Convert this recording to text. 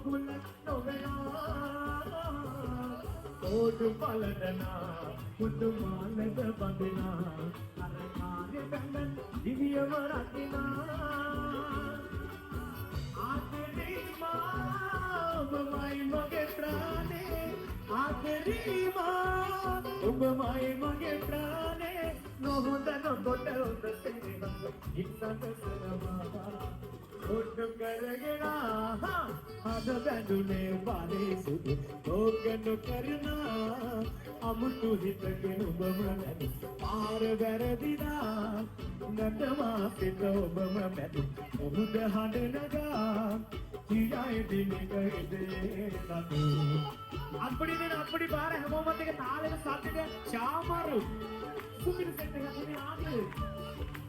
මගුල නොවෙනා ඕඩු පලදනා පුදුමානද බඳනා අර කාගේ බැඳන් දිවියම රකිනා ආදරීමා ඔබමයි මගේ ප්‍රාණේ ආදරීමා ඔබමයි මගේ ප්‍රාණේ නොහොඳ නොකොට හොඳ තේරෙනවා ඉස්සත සරමා ඔඩු කරගෙන අද බැඳුනේ වාලේ සුදු ඕකන කරනා අමුතු හිතගෙන ඔබම නැති පාර වැරදිනා නටමා පිට ඔබම මැදි ඔහුද හඬ නගා කියායි දිනකෙදේ නතු අප්පඩි පාර හැමෝමත් එක තාලෙක සද්දෙක ශාමරු සුපිරි සෙට් එකක් ඉන්නේ ආදී